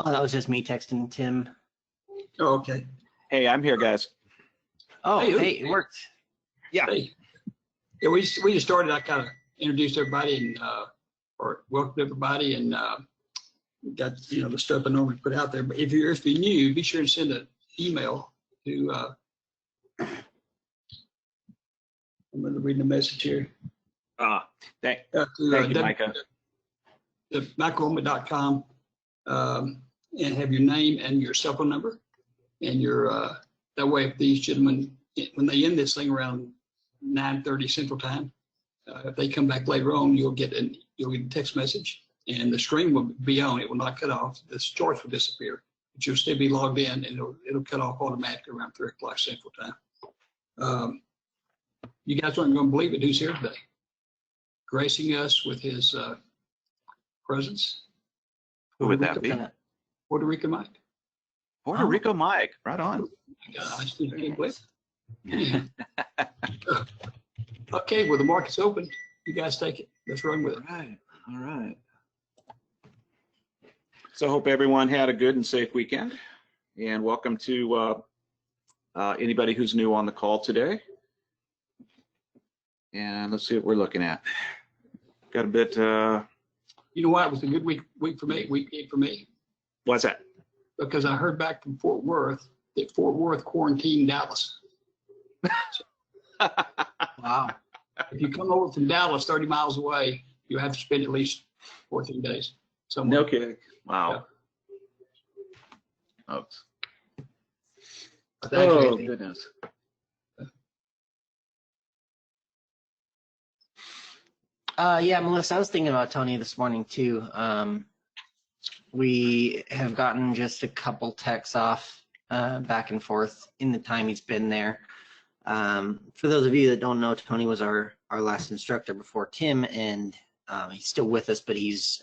Oh, that was just me texting Tim. Oh, okay. Hey, I'm here, guys. Oh, Hey, hey, it worked. Yeah. Hey. Yeah, we just started. I kind of introduced everybody and or welcomed everybody and got the stuff I normally put out there. But if you're new, be sure to send an email to. I'm going to read the message here. Thank To, you, Micah. MichaelHolman.com and have your name and your cell phone number and your that way if these gentlemen when they end this thing around 9:30 Central Time, if they come back later on, you'll get a text message and the screen will be on. It will not cut off. The charts will disappear, but you'll still be logged in and it'll cut off automatically around 3 o'clock Central Time. You guys aren't going to believe it. Who's here today? Gracing us with his presence. Who would that be? Puerto Rico Mike. Puerto Rico Mike. Right on. I still can't believe it. Okay, well, the market's open. You guys take it. Let's run with it. All right. So I hope everyone had a good and safe weekend. And welcome to anybody who's new on the call today. And let's see what we're looking at. Got a bit. You know what? It was a good week for me. Week 8 for me. What's that? Because I heard back from Fort Worth that Fort Worth quarantined Dallas. Wow. If you come over from Dallas, 30 miles away, you have to spend at least 14 days somewhere. No kidding. Wow. Yeah. Oh, goodness. Yeah, Melissa, I was thinking about Tony this morning too. We have gotten just a couple texts off back and forth in the time he's been there. For those of you that don't know, Tony was our last instructor before Tim, and he's still with us, but he's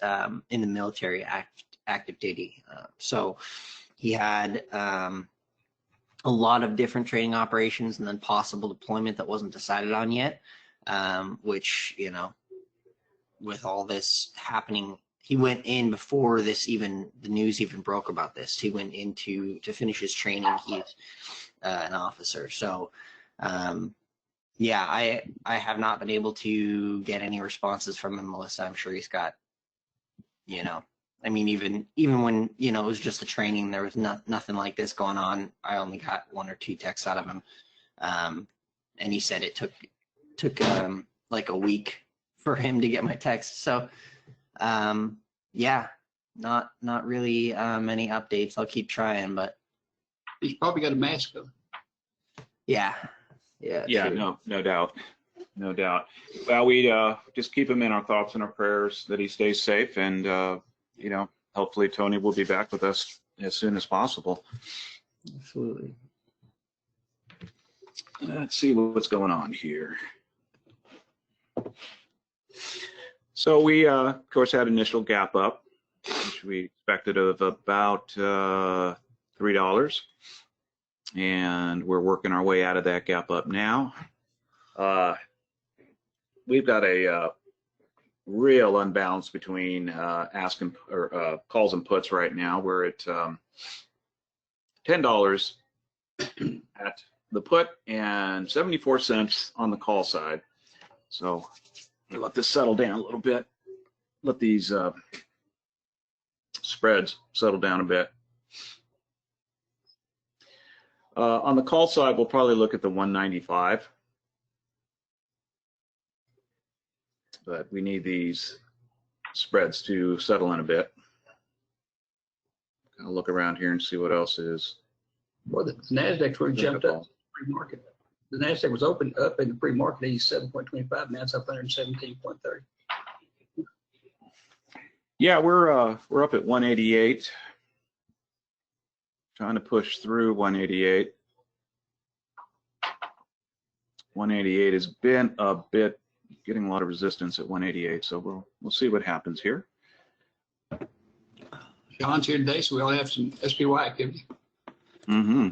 in the military, active duty. So he had a lot of different training operations and then possible deployment that wasn't decided on yet, which, with all this happening, he went in before the news even broke about this. He went in to finish his training. He's an officer. So, yeah, I have not been able to get any responses from him, Melissa. I'm sure he's got, even when, it was just the training, there was nothing like this going on. I only got 1 or 2 texts out of him. And he said it took like a week for him to get my text. So, yeah, not really many updates. I'll keep trying, but He's probably got a mask on. Yeah, no doubt. Well, we just keep him in our thoughts and our prayers that he stays safe, and hopefully Tony will be back with us as soon as possible. Absolutely. Let's see what's going on here. So we, of course, had initial gap up, which we expected of about $3. And we're working our way out of that gap up now. We've got a real unbalance between calls and puts right now. We're at $10 at the put and 74 cents on the call side. So we'll let this settle down a little bit. Let these spreads settle down a bit. On the call side, we'll probably look at the 195. But we need these spreads to settle in a bit. I'll look around here and see what else is. Well, the NASDAQ's really jumped up pre-market. The NASDAQ was open up in the pre-market 87.25, now it's up 117.30. Yeah, we're up at 188. Trying to push through 188. 188 has been a bit getting a lot of resistance at 188, so we'll see what happens here. John's here today, so we all have some SPY activity. Mm-hmm.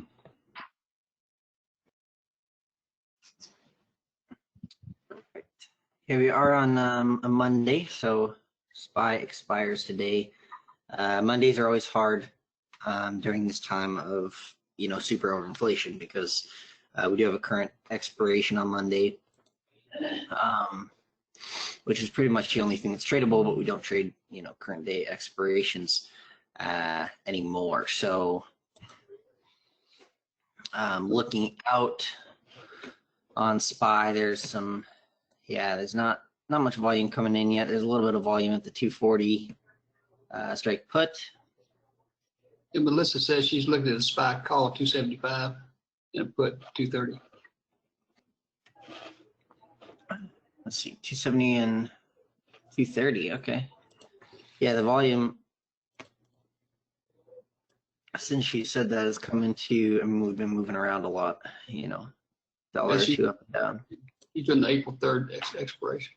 Here we are on a Monday, so SPY expires today. Mondays are always hard during this time of, super overinflation, because we do have a current expiration on Monday, which is pretty much the only thing that's tradable, but we don't trade, current day expirations anymore. So looking out on SPY, there's not much volume coming in yet. There's a little bit of volume at the 240 strike put. And Melissa says she's looking at a SPY call 275 and put 230. Let's see, 270 and 230. Okay. Yeah, the volume, since she said that, has come into, we've been moving around a lot, dollar or two up and down. He's doing the April 3rd expiration.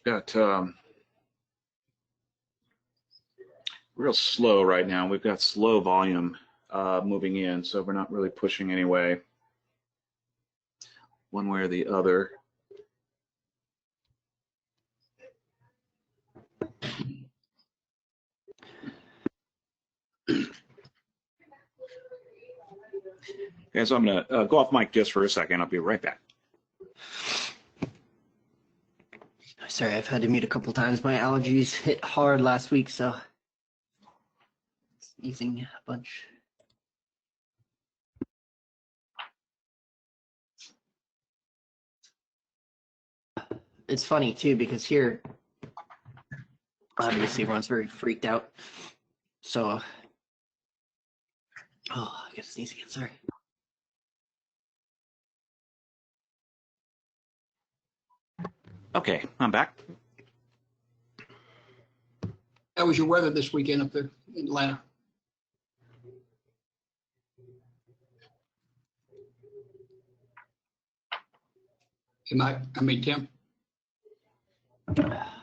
Got real slow right now. We've got slow volume moving in, so we're not really pushing anyway, one way or the other. Okay, so I'm gonna go off mic just for a second. I'll be right back. Sorry, I've had to mute a couple times. My allergies hit hard last week, so sneezing a bunch. It's funny too, because here, obviously everyone's very freaked out. So, I gotta sneeze again, sorry. Okay, I'm back. How was your weather this weekend up there in Atlanta? Tim?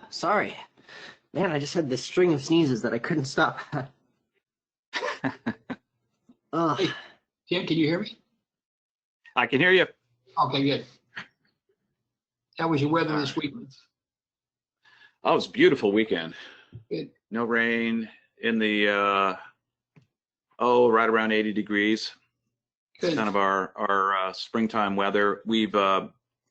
Sorry. Man, I just had this string of sneezes that I couldn't stop. Hey, Tim, can you hear me? I can hear you. Okay, good. How was your weather this weekend? Oh, it was a beautiful weekend. Good. No rain in the, right around 80 degrees. Good. Kind of our springtime weather. We've,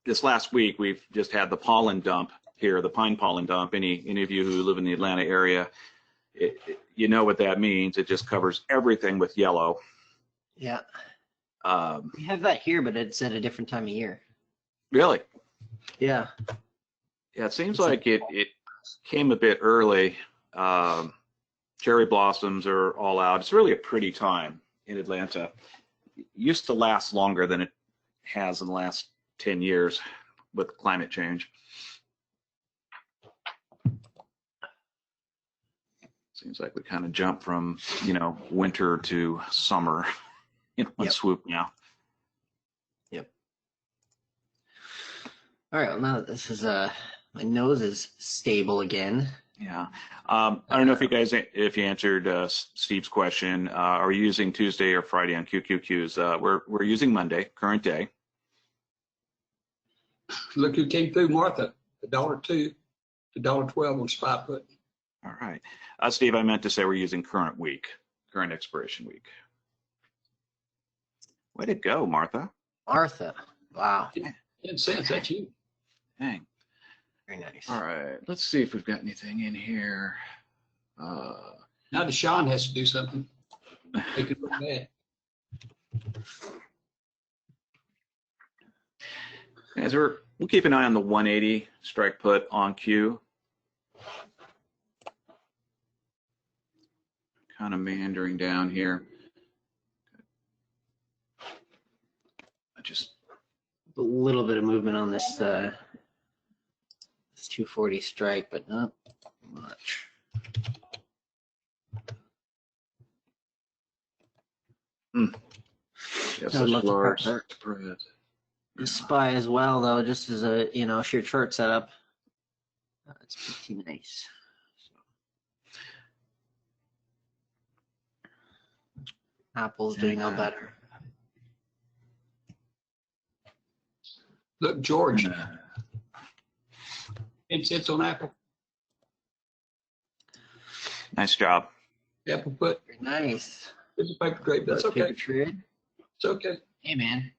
this last week, we've just had the pollen dump here, the pine pollen dump. Any of you who live in the Atlanta area, you know what that means. It just covers everything with yellow. Yeah. We have that here, but it's at a different time of year. Really? Yeah. Yeah, it seems like it came a bit early. Cherry blossoms are all out. It's really a pretty time in Atlanta. It used to last longer than it has in the last 10 years with climate change. Seems like we kind of jump from, winter to summer in one swoop now. Yep. All right, well, now that this is, my nose is stable again. Yeah. I don't know if you answered Steve's question. Are you using Tuesday or Friday on QQQs? We're using Monday, current day. Look who came through, Martha. $1.02 to $1.12 on SPY put. All right. Steve, I meant to say we're using current week, current expiration week. Way to go, Martha. Martha. Wow. 10 cents, that's you. Dang. Very nice. All right. Let's see if we've got anything in here. Now Deshaun has to do something. Make it look bad. As we'll keep an eye on the 180 strike put on Q. Kind of meandering down here. Just a little bit of movement on this this 240 strike, but not much. Yes, I would love to large part that. spread. The SPY as well, though, just as a sheer chart setup. It's pretty nice. Apple's doing all better. Look, George, 10 cents on Apple. Nice job. Apple put, Very nice. it's a paper trade, but that's okay. Paper trade. It's okay. Hey, man.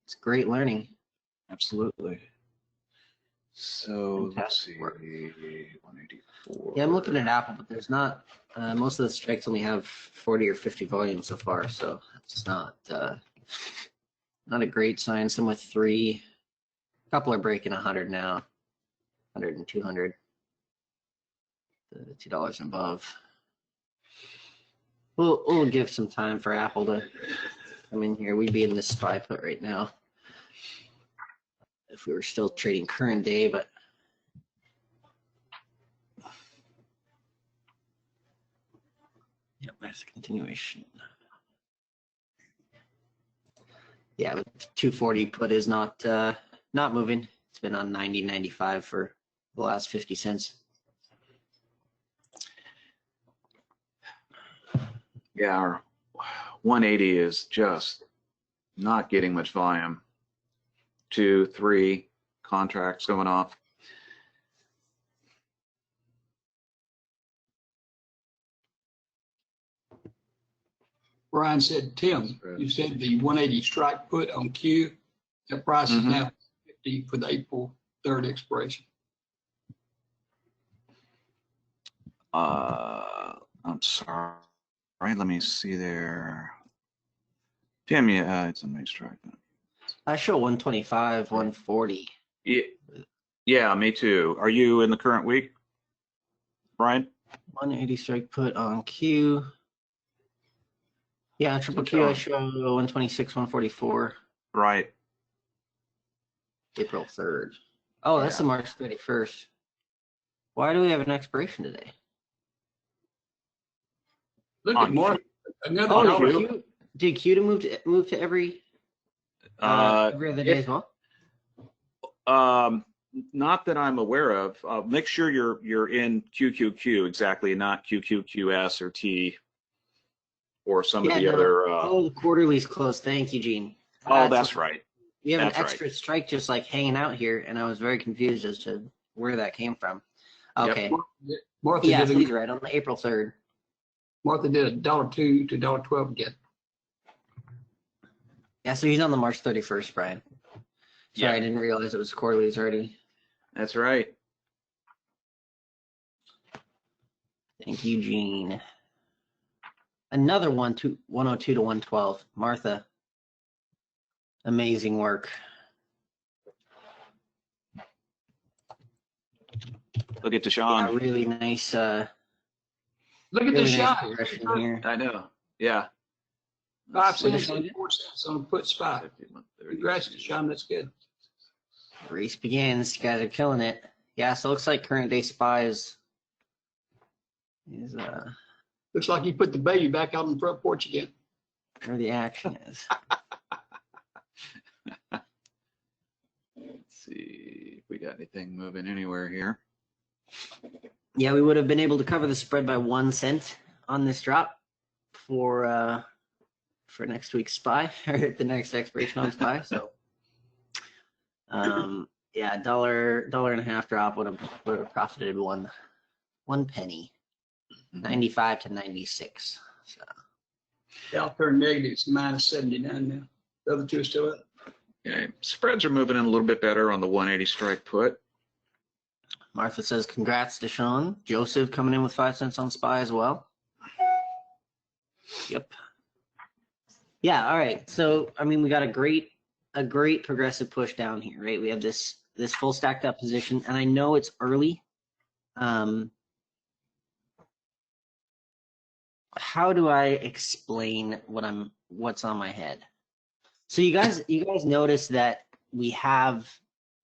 It's great learning. Absolutely. So let's Fantastic see, work. 184. Yeah, I'm looking at Apple, but there's not, most of the strikes only have 40 or 50 volumes so far, so it's not a great sign. Some with 3, a couple are breaking 100 now, 100 and 200, the $2 and above. We'll give some time for Apple to come in here. We'd be in this SPY put right now if we were still trading current day, but yep, that's a continuation. Yeah, but 240 put is not moving. It's been on 90.95 for the last 50 cents. Yeah, our 180 is just not getting much volume. 2, 3 contracts going off. Brian said, Tim, you said the 180 strike put on Q, the price is now 50 for the April 3rd expiration. I'm sorry. Right, let me see there. Tim, yeah, it's a nice strike. I show 125, 140. Yeah, me too. Are you in the current week, Brian? 180 strike put on Q. Yeah, triple Q, I show 126, 144. Right. April 3rd. Oh, that's the March 31st. Why do we have an expiration today? Look at more. Another Oh, dollar. did Q to move to every other day as well? Not that I'm aware of. Make sure you're in QQQ exactly, not QQQS or T or some of the other. Oh, the quarterly's closed. Thank you, Gene. Oh, that's right. We have an That's right. extra strike just like hanging out here, and I was very confused as to where that came from. Okay. Martha Yeah, did he's right on the April 3rd. Martha did $1.02 to $1.12 again. Yeah, so he's on the March 31st, Brian. Sorry, Yeah. I didn't realize it was quarterlies already. That's right. Thank you, Gene. Another 102 to 112. Martha. Amazing work. Look at Yeah, Deshaun. really nice. Look at Really this nice shot. progression here. I know. Yeah. 5 What cents Deshaun and did? 4 cents on a put spot. Congrats, Sean. That's good. Race begins. You guys are killing it. Yeah, so it looks like current day SPY is Looks like you put the baby back out on the front porch again. where the action is. Let's see if we got anything moving anywhere here. Yeah, we would have been able to cover the spread by 1 cent on this drop for next week's SPY or the next expiration on SPY. So, yeah, dollar and a half drop would have profited one penny, 95 to 96. So. Dow turned negative. It's minus 79 now. The other two are still up. Okay. Spreads are moving in a little bit better on the 180 strike put. Martha says, congrats to Sean. Joseph coming in with 5 cents on SPY as well. Yep. Yeah, all right. So, I mean, we got a great progressive push down here, right? We have this full stacked up position, and I know it's early. How do I explain what's on my head? So you guys notice that we have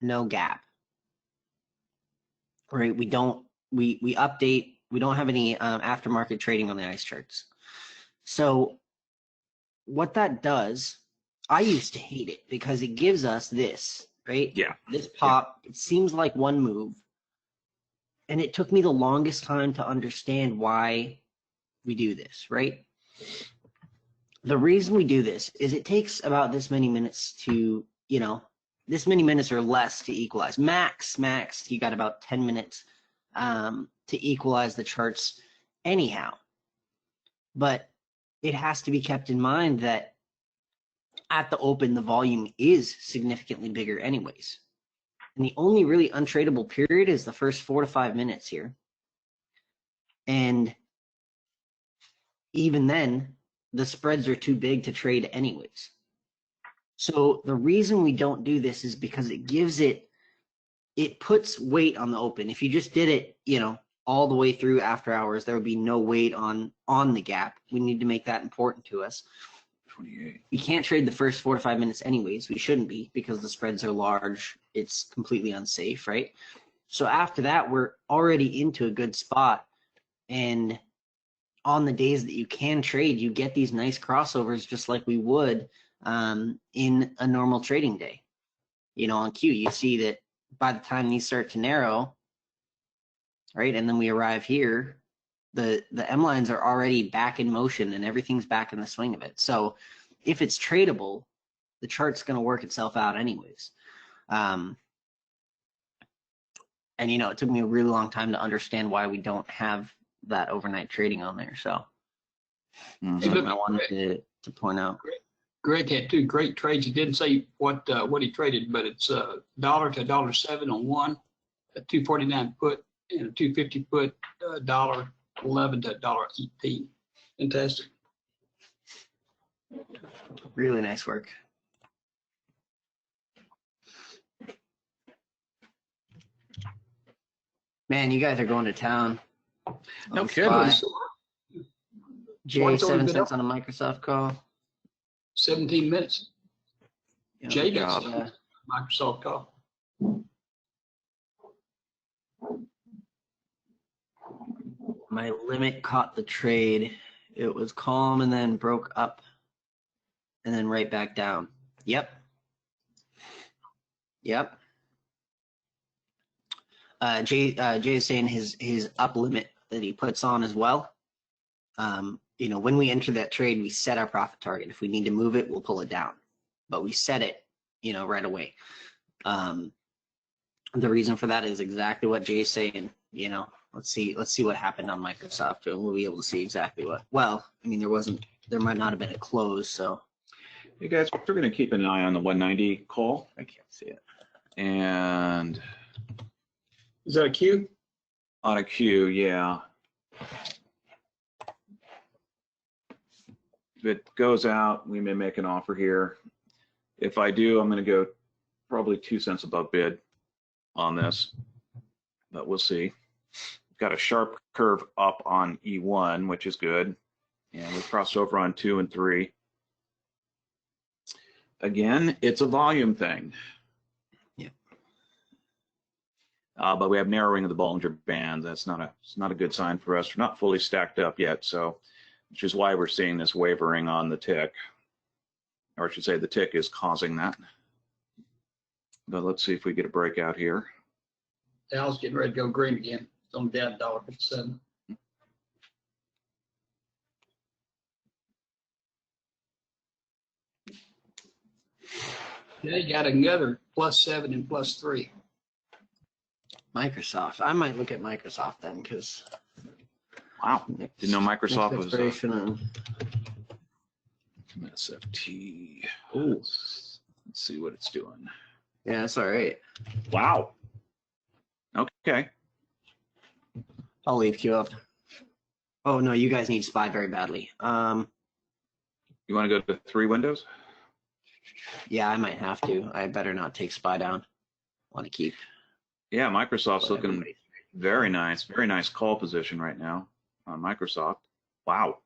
no gap. Right, we update. We don't have any aftermarket trading on the ice charts. So what that does, I used to hate it because it gives us this, right? Yeah. This pop. It seems like one move, and it took me the longest time to understand why we do this, right? The reason we do this is it takes about this many minutes to, this many minutes or less to equalize. Max, you got about 10 minutes to equalize the charts anyhow. But it has to be kept in mind that at the open, the volume is significantly bigger anyways. And the only really untradeable period is the first 4 to 5 minutes here. And even then, the spreads are too big to trade anyways. So the reason we don't do this is because it puts weight on the open. If you just did it, all the way through after hours, there would be no weight on the gap. We need to make that important to us. 28. We can't trade the first 4 to 5 minutes anyways. We shouldn't be because the spreads are large. It's completely unsafe, right? So after that, we're already into a good spot. And on the days that you can trade, you get these nice crossovers just like we would in a normal trading day. On Q, you see that by the time these start to narrow, right, and then we arrive here, the M lines are already back in motion and everything's back in the swing of it. So if it's tradable, the chart's going to work itself out anyways. And it took me a really long time to understand why we don't have that overnight trading on there. So something I wanted to point out. Greg had 2 great trades. He didn't say what he traded, but it's $1 to $1.07 on one, a 249 put, and a 250 put, $1.11 to $1.18. Fantastic. Really nice work. Man, you guys are going to town. No On the kidding. spot. Jay, What's only 7 been cents up? on a Microsoft call. 17 minutes. Jay good got job. some Microsoft call. My limit caught the trade. It was calm and then broke up and then right back down. Yep. Jay is saying his up limit that he puts on as well. When we enter that trade, we set our profit target. If we need to move it, we'll pull it down, but we set it, right away. The reason for that is exactly what Jay's saying. Let's see what happened on Microsoft, and we'll be able to see exactly what. Well, there might not have been a close, so. Hey guys, we're going to keep an eye on the 190 call. I can't see it. And Is that a Q? on a Q, yeah. If it goes out, we may make an offer here. If I do, I'm going to go probably 2 cents above bid on this, but we'll see. Got a sharp curve up on E1, which is good. And we crossed over on 2 and 3. Again, it's a volume thing. Yeah. But we have narrowing of the Bollinger Band. It's not a good sign for us. We're not fully stacked up yet, so which is why we're seeing this wavering on the tick, or I should say the tick is causing that. But let's see if we get a breakout here. Dow's getting ready to go green again. It's on down $1.57. They got another +7 and +3. Microsoft. I might look at Microsoft then, because. Wow, didn't know Microsoft was SFT. Ooh. Let's see what it's doing. Yeah, that's all right. Wow. Okay. I'll leave Q up. Oh no, you guys need SPY very badly. You want to go to 3 windows? Yeah, I might have to. I better not take SPY down. Want to keep. Yeah, Microsoft's whatever looking rate. very nice call position right now on Microsoft. Wow.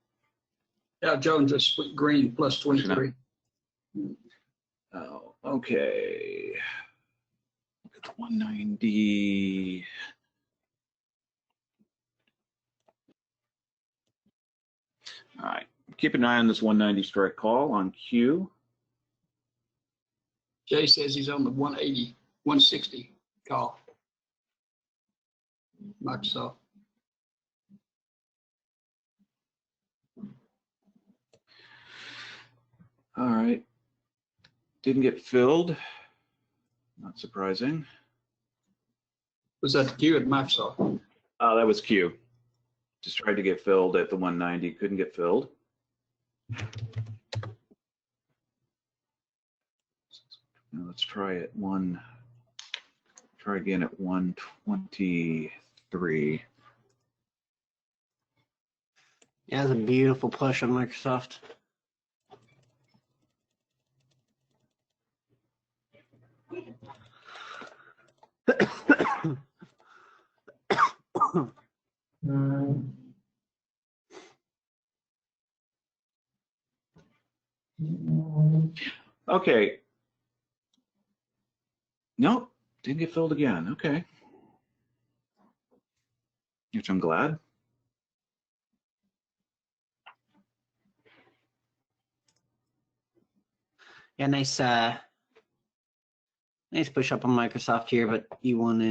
Dow Jones just went green +23. Oh, okay. Look at the 190. All right, keep an eye on this 190 strike call on Q. Jay says he's on the 180, 160 call. Microsoft. All right. Didn't get filled. Not surprising. Was that the Q at Microsoft? That was Q. Just tried to get filled at the 190, couldn't get filled. Now let's try it try again at 123. Yeah, it's a beautiful push on Microsoft. Okay. Nope, didn't get filled again. Okay. Which I'm glad. Yeah, nice nice push up on Microsoft here, but E1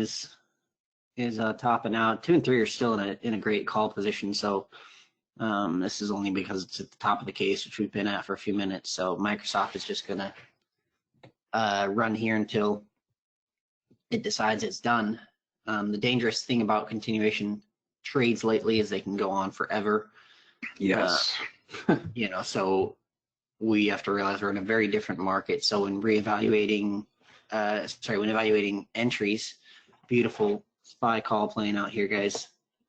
is topping out. 2 and 3 are still in a great call position, so this is only because it's at the top of the case, which we've been at for a few minutes. So Microsoft is just gonna run here until it decides it's done. The dangerous thing about continuation trades lately is they can go on forever. Yes. You know, so we have to realize we're in a very different market. So when reevaluating, when evaluating entries, beautiful SPY call playing out here, guys.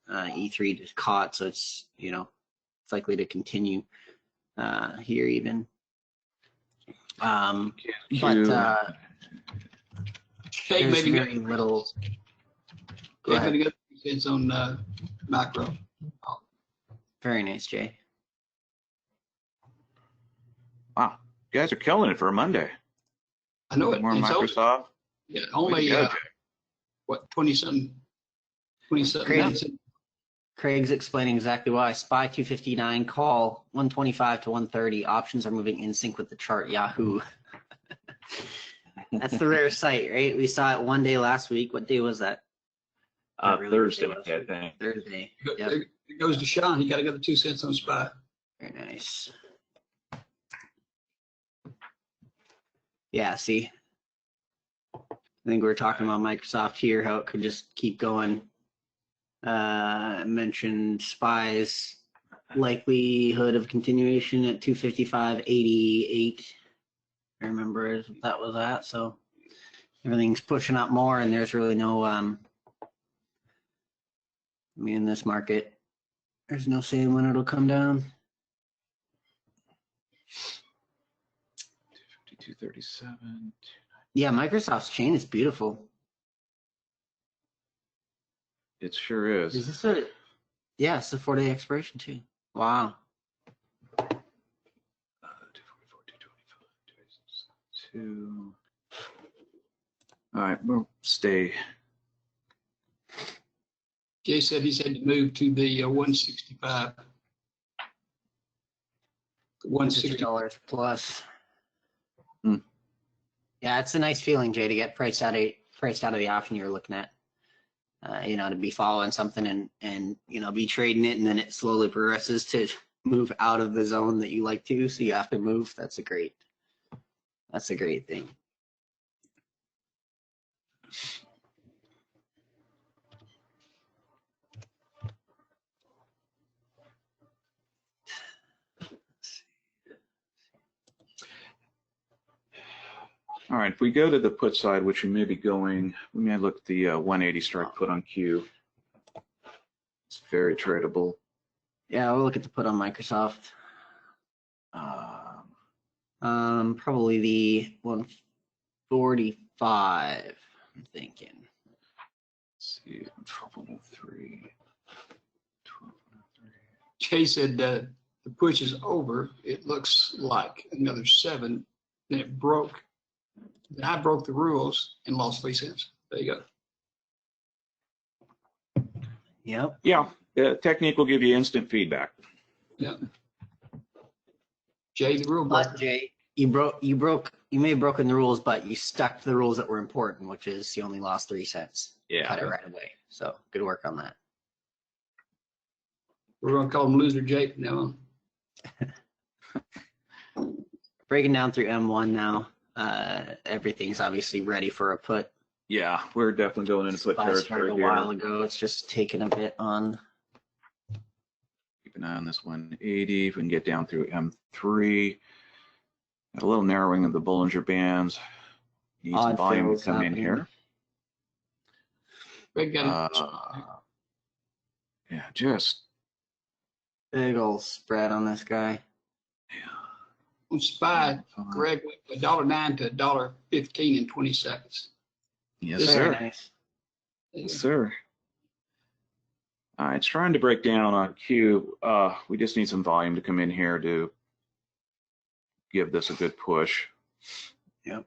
E3 just caught, so it's, you know, it's likely to continue here even. But Jake there's maybe very little. Go ahead. got cents on macro. Very nice, Jay. Wow, you guys are killing it for a Monday. I know it. More It's only- Microsoft. yeah, Way only to go, Jay. what 20-something. Craig. Craig's explaining exactly why. SPY 259 call 125 to 130. Options are moving in sync with the chart. Yahoo. That's the rare sight, right? We saw it one day last week. What day was that? Not really Thursday, last I week. think. Thursday. Yep. It goes to Sean. He got to go to 2 cents on SPY. Very nice. Yeah, see. I think we were talking about Microsoft here, how it could just keep going. Mentioned SPY's likelihood of continuation at 255.88. I remember that was that. So everything's pushing up more, and there's really no, I mean, in this market, there's no saying when it'll come down. 252.37. Yeah, Microsoft's chain is beautiful. It sure is. Is this a? Yeah, it's a 4-day expiration too. Wow. 2. All right, we'll stay. Jay said he's had to move to the 165. $160 plus. Hmm. Yeah, it's a nice feeling, Jay, to get priced out of the option you're looking at. You know, to be following something and you know, be trading it, and then it slowly progresses to move out of the zone that you like to, so you have to move. That's a great thing. All right, if we go to the put side, which we may be going, we may look at the 180 strike put on Q. It's very tradable. Yeah, we'll look at the put on Microsoft. Probably the 145, I'm thinking. Let's see, 1203. Jay said that the push is over. It looks like another 7. Then it broke. Then I broke the rules and lost 3 cents. There you go. Yep. Yeah, the technique will give you instant feedback. Yeah. Jay, the rule But breaker. Jay, you may have broken the rules, but you stuck to the rules that were important, which is you only lost 3 cents. Yeah. Cut it right away. So good work on that. We're going to call him Loser Jay from now on. Breaking down through M1 now. Everything's obviously ready for a put. Yeah, we're definitely going into put I started territory a here. while ago. It's just taking a bit on. Keep an eye on this 180. If we can get down through M3. Got a little narrowing of the Bollinger Bands. Need some Odd volume to fills come in happening. here. Greg got it. Yeah, just Big old spread on this guy. On SPY, Greg went $1.09 to $1.15 in 20 seconds. Yes, Very sir. nice. Yes, sir. All right, it's trying to break down on Q. We just need some volume to come in here to give this a good push. Yep.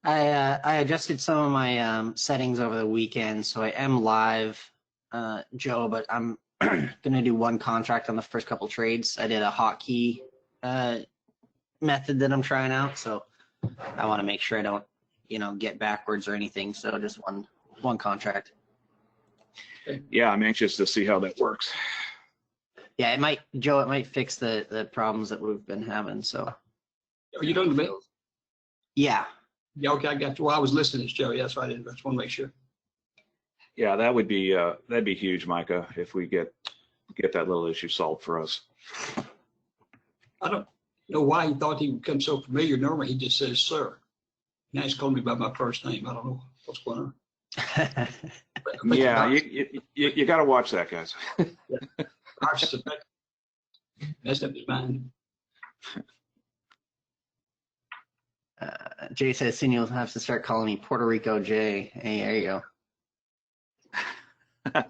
I adjusted some of my settings over the weekend, so I am live, Joe, but I'm gonna do one contract on the first couple trades. I did a hotkey method that I'm trying out, so I want to make sure I don't, get backwards or anything. So just one contract. Yeah, I'm anxious to see how that works. Yeah, it might fix the problems that we've been having. So. Are you done to me? Yeah. Yeah, okay, I got you. Well, I was listening to Joe. Yeah, so I didn't. I just want to make sure. Yeah, that'd be huge, Micah, if we get that little issue solved for us. I don't know why he thought he would become so familiar. Normally, he just says, sir. Now he's calling me by my first name. I don't know what's going on. But Yeah, you got to watch that, guys. Messed up his mind. Jay says soon you'll have to start calling me Puerto Rico Jay. Hey, there you go.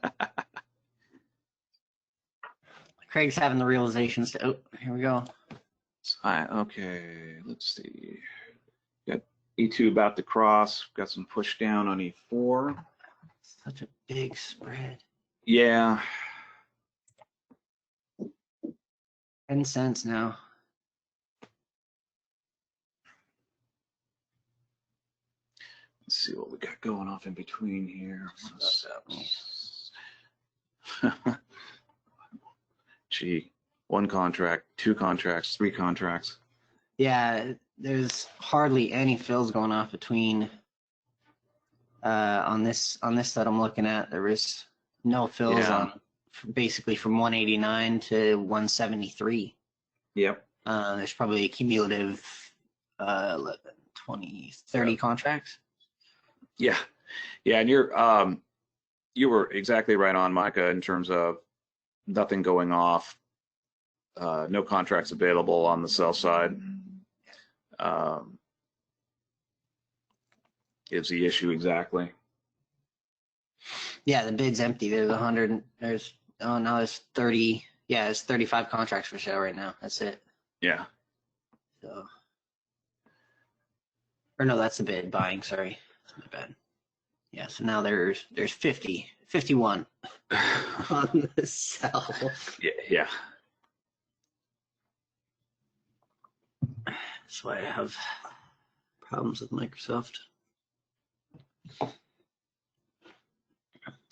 Craig's having the realizations to, oh, here we go. Okay, let's see. Got E2 about to cross. Got some push down on E4. Such a big spread. Yeah. 10 cents now. Let's see what we got going off in between here. Gee, one contract, two contracts, three contracts. Yeah, there's hardly any fills going off between on this that I'm looking at. There was no fills on basically from 189 to 173. Yep. There's probably a cumulative 11, 20, 30 contracts. Yeah. Yeah, and you were exactly right on, Micah, in terms of nothing going off, no contracts available on the sell side. Is the issue exactly? Yeah, the bid's empty. There's 100. There's 30. Yeah, there's 35 contracts for sale right now. That's it. Yeah. So, or no, that's the bid buying. Sorry, that's my bad. Yeah, so now there's 51 on the sell. Yeah. That's why I have problems with Microsoft.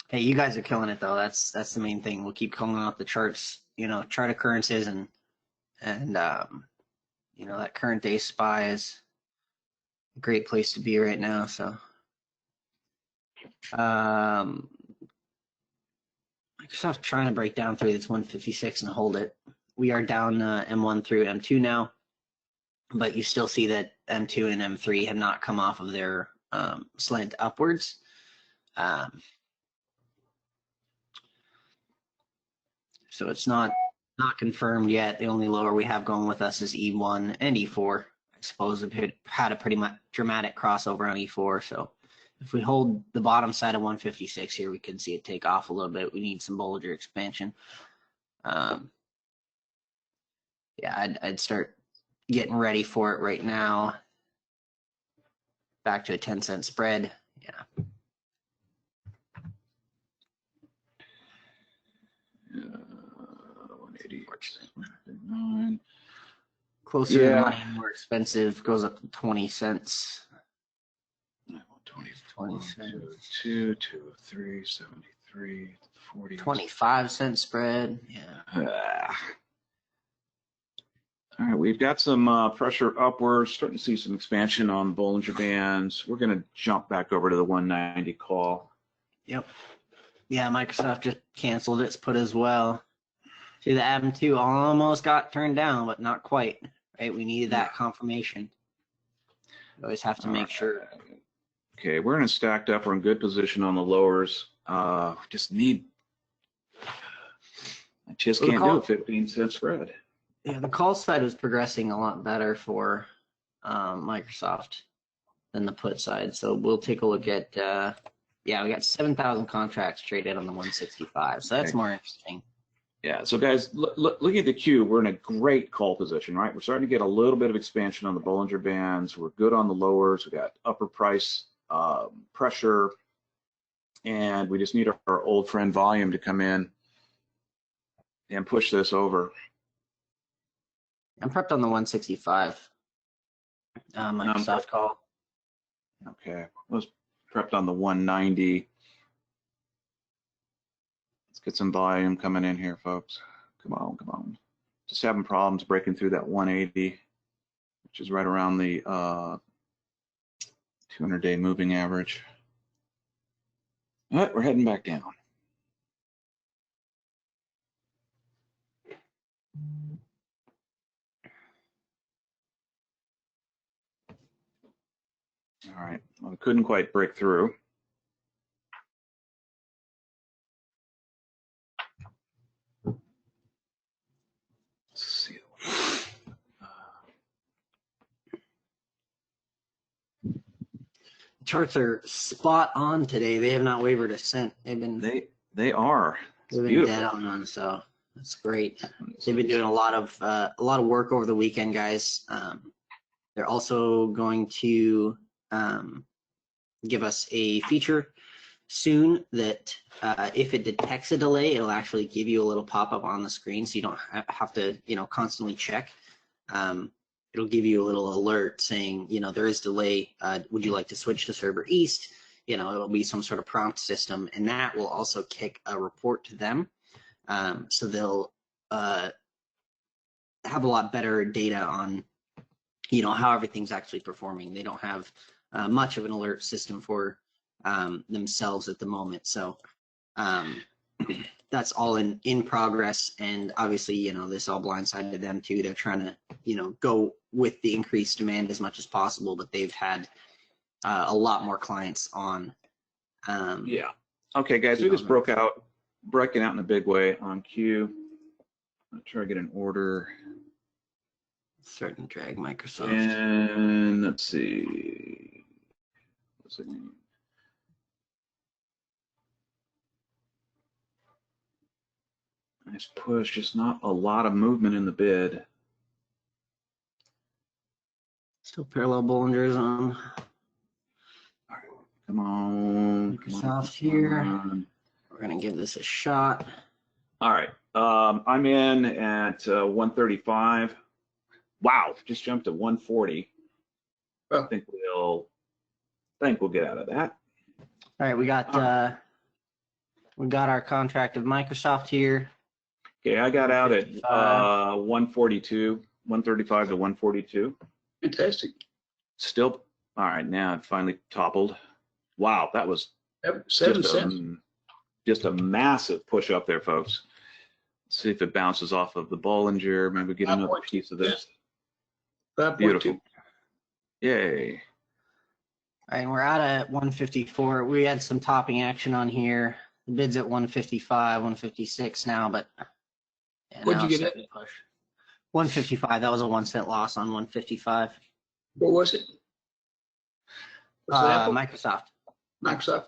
Hey, you guys are killing it though. That's the main thing. We'll keep calling out the charts, chart occurrences and that current day SPY is a great place to be right now. So Microsoft trying to break down through this 156 and hold it. We are down M1 through M2 now, but you still see that M2 and M3 have not come off of their slant upwards. So it's not confirmed yet. The only lower we have going with us is E1 and E4. I suppose it had a pretty much dramatic crossover on E4. So if we hold the bottom side of 156 here, we could see it take off a little bit. We need some Bollinger expansion. Yeah, I'd start getting ready for it right now. Back to a 10-cent spread. Yeah. Closer to the money, more expensive, goes up to 20 cents. 20 cents. 2, 3, 73, 40. 25-cent spread. Yeah. All right, we've got some pressure upwards, starting to see some expansion on Bollinger Bands. We're going to jump back over to the 190 call. Yep. Yeah, Microsoft just canceled its put as well. See, the AM2 almost got turned down, but not quite. Right? We needed that confirmation. You always have to make sure. Okay, we're in a stacked up. We're in good position on the lowers. Just need. I just Well, can't do a 15-cent spread. Yeah, the call side was progressing a lot better for Microsoft than the put side. So we'll take a look at. Yeah, we got 7,000 contracts traded on the 165. So that's Okay. more interesting. Yeah, so guys, look at the Q. We're in a great call position, right? We're starting to get a little bit of expansion on the Bollinger Bands. We're good on the lowers. We got upper price pressure, and we just need our old friend volume to come in and push this over. I'm prepped on the 165 Microsoft call. Okay, was prepped on the 190. Let's get some volume coming in here, folks. Come on, come on. Just having problems breaking through that 180, which is right around the 200-day moving average. But we're heading back down. All right, well, we couldn't quite break through. Let's see. Charts are spot on today. They have not wavered a cent. They've been They are. It's dead beautiful. on, so that's great. They've been doing a lot of work over the weekend, guys. They're also going to give us a feature soon that if it detects a delay, it'll actually give you a little pop-up on the screen, so you don't have to, constantly check. It'll give you a little alert saying, there is delay. Would you like to switch to server east? It'll be some sort of prompt system, and that will also kick a report to them. So they'll have a lot better data on, how everything's actually performing. They don't have much of an alert system for themselves at the moment. So that's all in progress. And obviously, this all blindsided them too. They're trying to, go with the increased demand as much as possible, but they've had a lot more clients on. Yeah. Okay, guys, we just breaking out in a big way on Q. I'm gonna try to get an order. Starting to drag Microsoft. And let's see. What's it mean? Nice push, just not a lot of movement in the bid. Still parallel Bollingers on. Come on. Microsoft here. We're gonna give this a shot. All right. I'm in at 135. Wow, just jumped to 140. I think we'll get out of that. All right, we got our contract of Microsoft here. Okay, I got out at 142, 135 to 142. Fantastic. Still, all right, now it finally toppled. Wow, that was 7 cents. Just a massive push up there, folks. Let's see if it bounces off of the Bollinger. Maybe get another piece of this. 5.2. Beautiful. Yay. All right, and we're out at 154. We had some topping action on here. The bid's at 155, 156 now, but What'd you get at? Push. 155. That was a 1 cent loss on 155. What was it? Microsoft. Microsoft.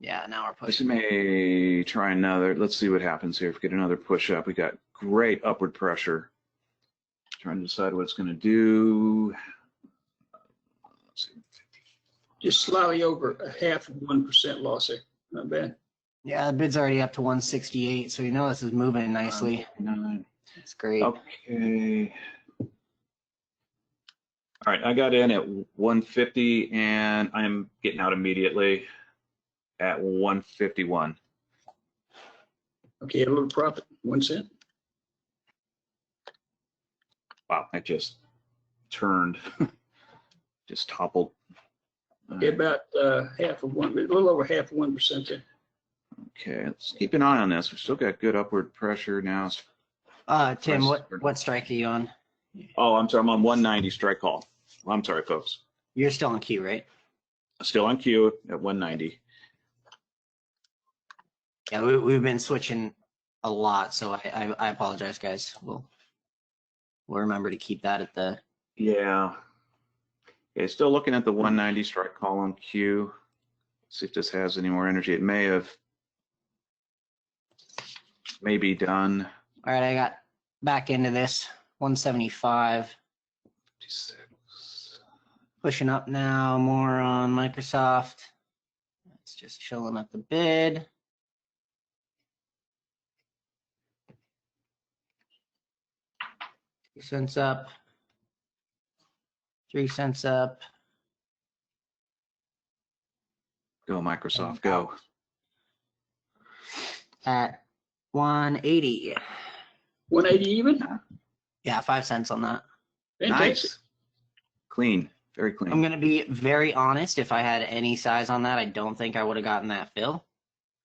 Yeah, now we're This pushing. may try another. Let's see what happens here. If we get another push up, we got great upward pressure. Trying to decide what it's going to do. Let's see. Just slightly over a 0.5% loss there. Not bad. Yeah, the bid's already up to 168, so this is moving nicely. It's great. Okay. All right, I got in at 150 and I'm getting out immediately at 151. Okay, a little profit, 1 cent. Wow, that just turned, just toppled. About half of one, a little over half of 1% there. Okay, let's keep an eye on this. We've still got good upward pressure now. Tim, Price- what strike are you on? Oh, I'm sorry, I'm on 190 strike call. I'm sorry, folks. You're still on Q, right? Still on Q at 190. Yeah, we've been switching a lot, so I apologize, guys. We'll remember to keep that at the. Yeah. Okay, still looking at the 190 strike call on Q. See if this has any more energy. It may be done. All right, I got back into this 175. 56. Pushing up now, more on Microsoft. It's just chilling at the bid. $0.02 up. 3 cents up. Go Microsoft, go. At 180. 180 even? Yeah, 5 cents on that. Fantastic. Nice. Clean, very clean. I'm going to be very honest. If I had any size on that, I don't think I would have gotten that fill.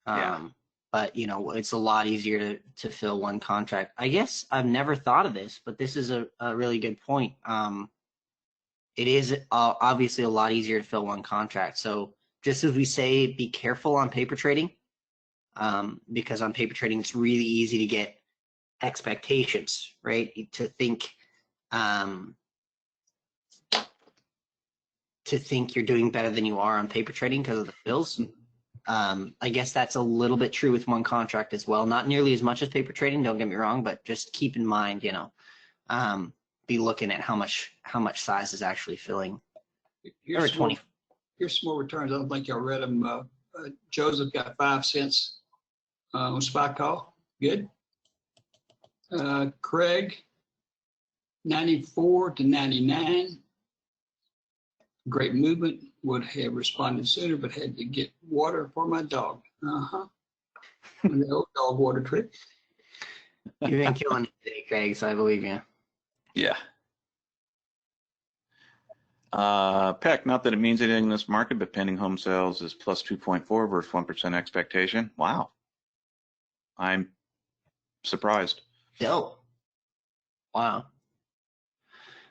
Yeah. But, you know, it's a lot easier to fill one contract. I guess I've never thought of this, but this is a really good point. It is obviously a lot easier to fill one contract. So just as we say, be careful on paper trading, because on paper trading, it's really easy to get expectations, right? To think you're doing better than you are on paper trading because of the fills. I guess that's a little bit true with one contract as well. Not nearly as much as paper trading, don't get me wrong, but just keep in mind, you know, be looking at how much size is actually filling. Here's Or some 20. more, here's some more returns. I don't think y'all read them. Joseph got 5 cents on spot call. Good. Craig, 94 to 99. Great movement. Would have responded sooner, but had to get water for my dog. The old dog water trick. You've been killing it today, Craig, so I believe you. Yeah. Peck, not that it means anything in this market, but pending home sales is plus 2.4 versus 1% expectation. Wow. I'm surprised. Dope. Wow.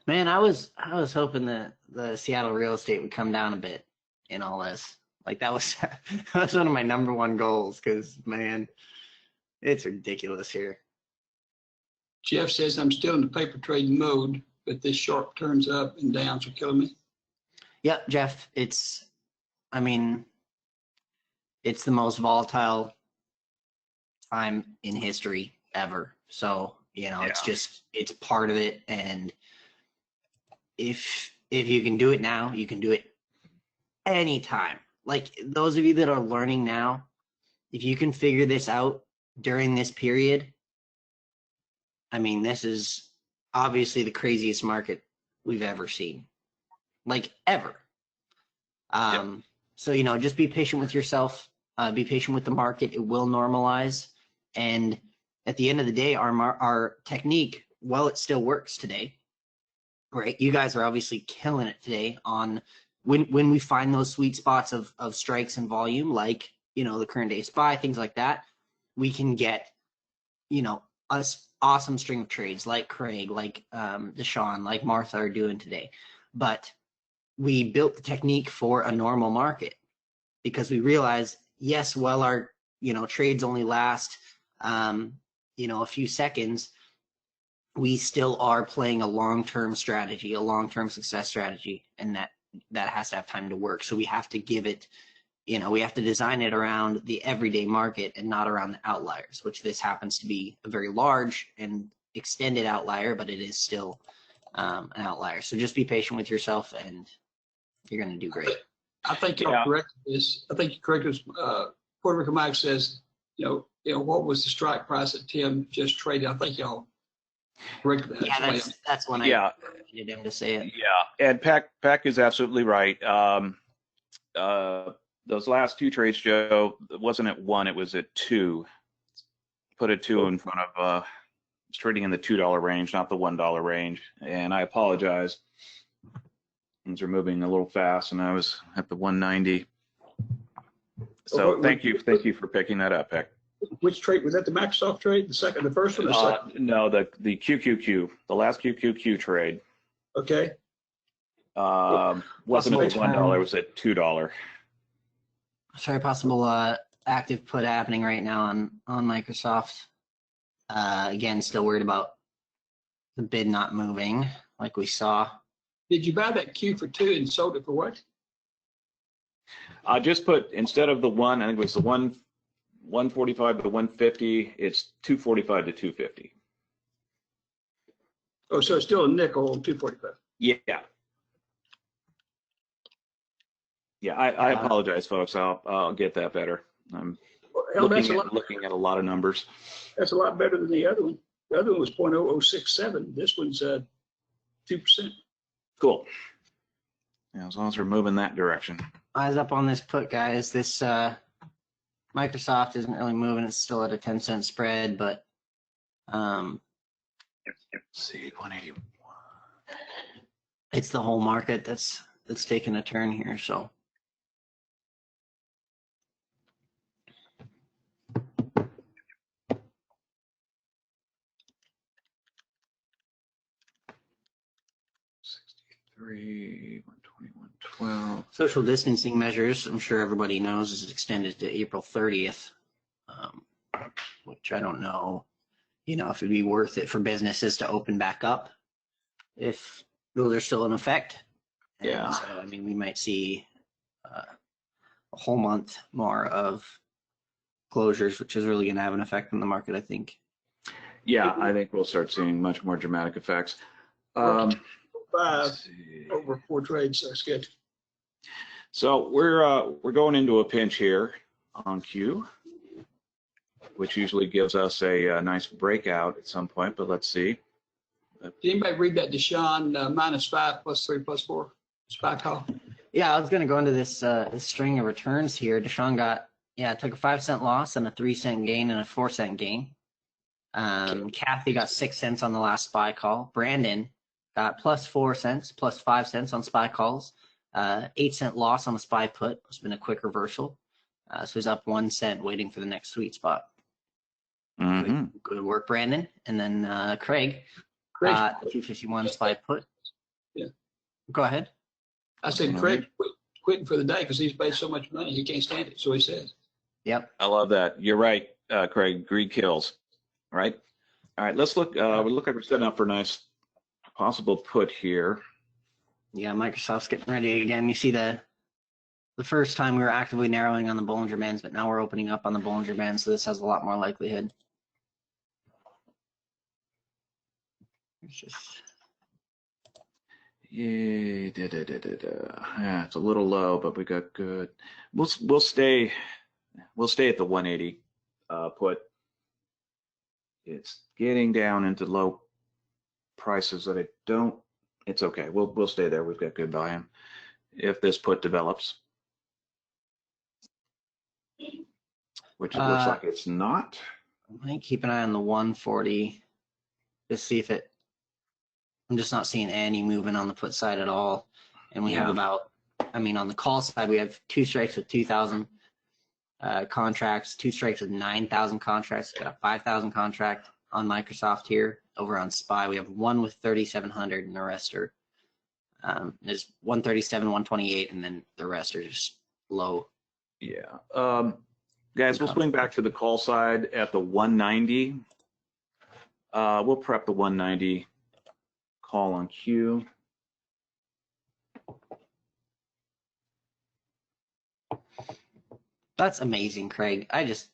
Man, I was hoping that the Seattle real estate would come down a bit in all this. Like that was one of my number one goals because man, it's ridiculous here. Jeff says I'm still in the paper trading mode, but this sharp turns up and downs are killing me. Yep, Jeff, it's the most volatile time in history ever. So, you know, it's part of it. And if you can do it now, you can do it anytime. Like those of you that are learning now, if you can figure this out during this period, I mean, this is obviously the craziest market we've ever seen, like ever. So, you know, just be patient with yourself, be patient with the market. It will normalize. And at the end of the day, our technique, well, it still works today, right? You guys are obviously killing it today on when we find those sweet spots of strikes and volume, like, you know, the current day SPY, things like that, we can get, you know, us awesome string of trades like Craig, like Deshaun, like Martha are doing today. But we built the technique for a normal market because we realized, yes, well, our, you know, trades only last, you know, a few seconds. We still are playing a long-term strategy, a long-term success strategy, and that has to have time to work. So we have to give it, you know, we have to design it around the everyday market and not around the outliers, which this happens to be a very large and extended outlier, but it is still an outlier. So just be patient with yourself and you're going to do great. I think you're correct. I think you're correct. Puerto Rico Mike says, you know, what was the strike price that Tim just traded? I think y'all corrected that. Yeah, that's when I needed him to say it. Yeah, and Peck is absolutely right. Those last two trades, Joe, it wasn't at 1, it was at 2. Put a 2 in front of It's trading in the $2 range, not the $1 range. And I apologize. Things are moving a little fast, and I was at the 190. So thank you for picking that up, Heck. Which trade was that? The Microsoft trade, the first one, or second? No, the QQQ, the last QQQ trade. Okay. Wasn't at $1, it was at $2. Sorry, possible active put happening right now on Microsoft. Again, still worried about the bid not moving like we saw. Did you buy that Q for 2 and sold it for what? I just put, instead of the one, I think it was the 145 to 150, it's 245 to 250. Oh, so it's still a nickel on 245. Yeah. Yeah, I apologize, folks. I'll get that better. I'm looking at a lot of numbers. That's a lot better than the other one. The other one was 0.0067. This one's 2%. Cool. Yeah, as long as we're moving that direction. Eyes up on this put, guys. This Microsoft isn't really moving. It's still at a 10-cent spread, but Let's see, 181. it's the whole market that's taking a turn here. So. $63, 120, 112. Social distancing measures, I'm sure everybody knows, is extended to April 30th, which I don't know, if it'd be worth it for businesses to open back up if those are still in effect. Yeah. And so, I mean, we might see a whole month more of closures, which is really going to have an effect on the market, I think. Yeah, I think we'll start seeing much more dramatic effects. 5 over 4 trades. That's good. So we're going into a pinch here on Q, which usually gives us a nice breakout at some point. But let's see. Did anybody read that Deshaun -5 +3 +4 SPY call? Yeah, I was going to go into this string of returns here. Deshaun took a 5-cent loss and a 3-cent gain and a 4-cent gain. Kathy got 6 cents on the last SPY call. Brandon got +4 cents, +5 cents on SPY calls. 8-cent loss on the SPY put. It's been a quick reversal. So he's up 1 cent waiting for the next sweet spot. Mm-hmm. Good work, Brandon. And then Craig got 251 SPY put. Yeah. Go ahead. I said Craig quitting for the day because he's paid so much money he can't stand it. So he says. Yep. I love that. You're right, Craig. Greed kills. Right. All right. Let's look. We look like we're setting up for a nice possible put here. Yeah, Microsoft's getting ready again. You see the first time we were actively narrowing on the Bollinger Bands, but now we're opening up on the Bollinger Bands, so this has a lot more likelihood. It's just Yeah, it's a little low, but we got good. We'll stay at the 180 put. It's getting down into low prices that I don't. It's okay. We'll stay there. We've got good volume. If this put develops, which it looks like it's not. I might keep an eye on the 140 to see if it. I'm just not seeing any movement on the put side at all, and we have about. I mean, on the call side, we have 2 strikes with 2,000 contracts, 2 strikes with 9,000 contracts. Got a 5,000 contract on Microsoft here. Over on SPY, we have 1 with 3,700, and the rest are there's 137, 128, and then the rest are just low. Yeah, guys, we'll swing back to the call side at the 190. We'll prep the 190 call on Q. That's amazing, Craig. I just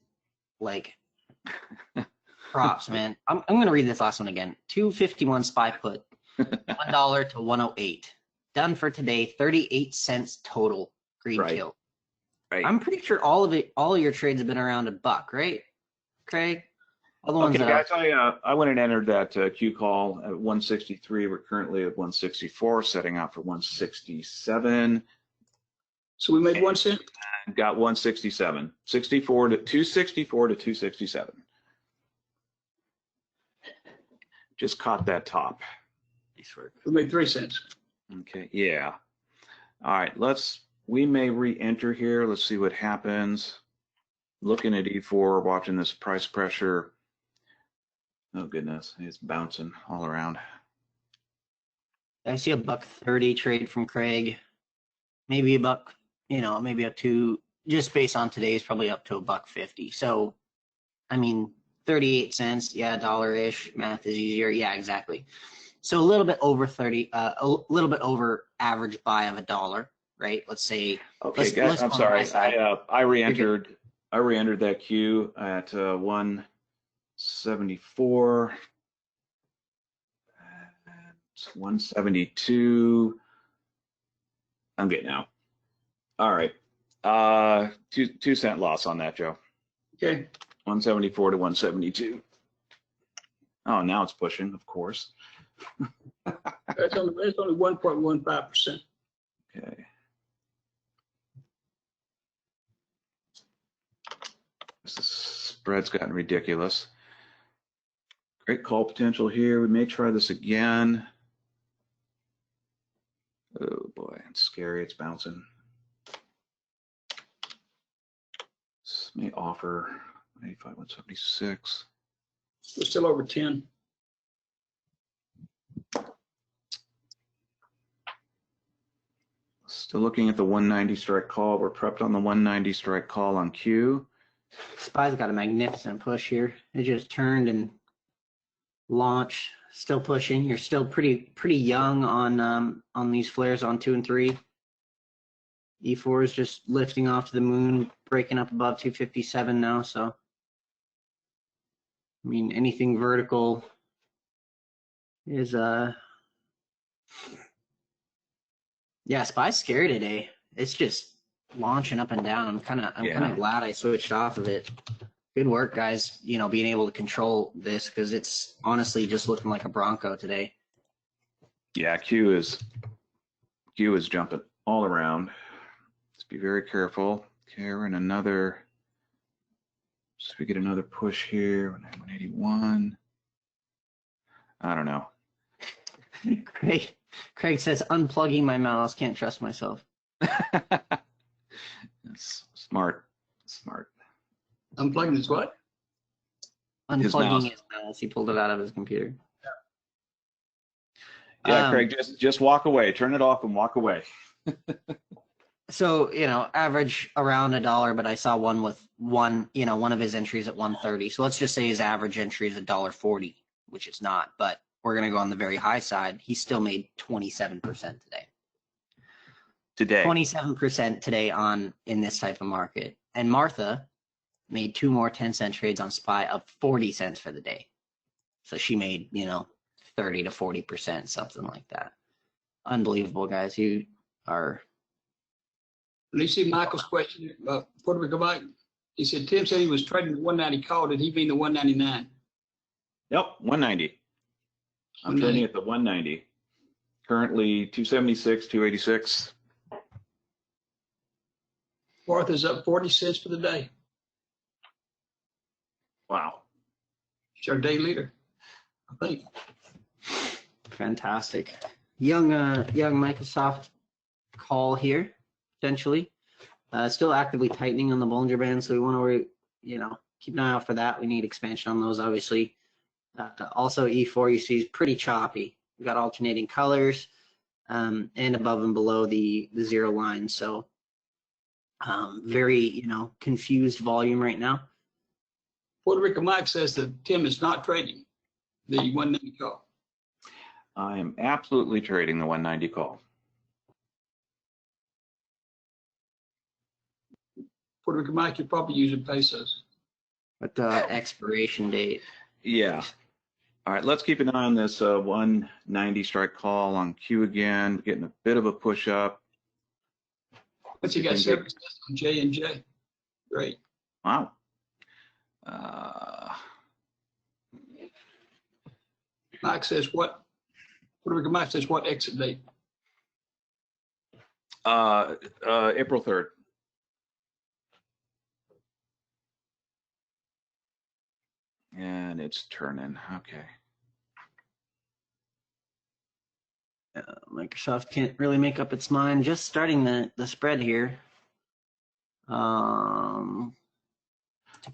props, man. I'm going to read this last one again. 251 SPY put, $1 to 108. Done for today, 38 cents total. Greed kill. Right. I'm pretty sure all of your trades have been around $1, right, Craig? All the ones Okay, guys, I went and entered that Q call at 163. We're currently at 164, setting out for 167. So we made 1 cent. Got 167, 264 to 267. just caught that top. We made 3 cents. Okay, yeah. All right, we may re-enter here. Let's see what happens. Looking at E4, watching this price pressure. Oh goodness, it's bouncing all around. I see a $1.30 trade from Craig. Maybe a buck, maybe up to, just based on today's, probably up to a $1.50. So, I mean, 38 cents, yeah, $1-ish. Math is easier. Yeah, exactly. So a little bit over 30, a little bit over average buy of $1, right? Let's say. Okay, guys, I'm sorry. I re-entered that queue at 174. 172. I'm getting out. All right. 2 cent loss on that, Joe. Okay. 174 to 172. Oh, now it's pushing, of course. That's only 1.15%. Okay. This spread's gotten ridiculous. Great call potential here. We may try this again. Oh boy, it's scary. It's bouncing. This may offer 85, 176. We're still over 10. Still looking at the 190 strike call. We're prepped on the 190 strike call on Q. SPY's got a magnificent push here. It just turned and launched. Still pushing. You're still pretty young on these flares on 2 and 3. E4 is just lifting off to the moon, breaking up above 257 now. So, I mean, anything vertical is yeah, SPY's scary today. It's just launching up and down. I'm kind of glad I switched off of it. Good work, guys. Being able to control this, because it's honestly just looking like a Bronco today. Yeah, Q is jumping all around. Let's be very careful. Okay, we're in another. So we get another push here. 181. I don't know. Craig says, unplugging my mouse, can't trust myself. That's smart. Unplugging is what? Unplugging his mouse. He pulled it out of his computer. Yeah, Craig, just walk away. Turn it off and walk away. So, average around $1, but I saw one with one of his entries at 130. So let's just say his average entry is $1.40, which it's not, but we're going to go on the very high side. He still made 27% today. 27% today in this type of market. And Martha made 2 more 10-cent trades on SPY, up 40 cents for the day. So she made, 30 to 40%, something like that. Unbelievable, guys. You are. When you see Michael's question about Puerto Rico Mike, he said Tim said he was trading the 190 call. Did he mean the 199? Yep, 190. I'm trading at the 190. Currently 276, 286. Martha's up 40 cents for the day. Wow. She's our day leader, I think. Fantastic. Young Microsoft call here, potentially. Still actively tightening on the Bollinger Band, so we want to, keep an eye out for that. We need expansion on those, obviously. Also, E4 you see is pretty choppy. We've got alternating colors and above and below the 0 line. So very, confused volume right now. Puerto Rico Mike says that Tim is not trading the 190 call. I am absolutely trading the 190 call. Puerto Rico Mike, you're probably using pesos. But the expiration date. Yeah. All right, let's keep an eye on this 190 strike call on Q again, getting a bit of a push up. What's he got 7% on J&J? Great. Wow. Mike says what? Puerto Rico Mike says what exit date? April 3rd. And it's turning. Okay. Microsoft can't really make up its mind. Just starting the spread here. Take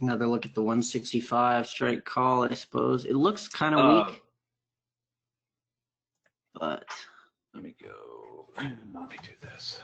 another look at the 165 strike call, I suppose. It looks kind of weak, but Let me go. Let me do this.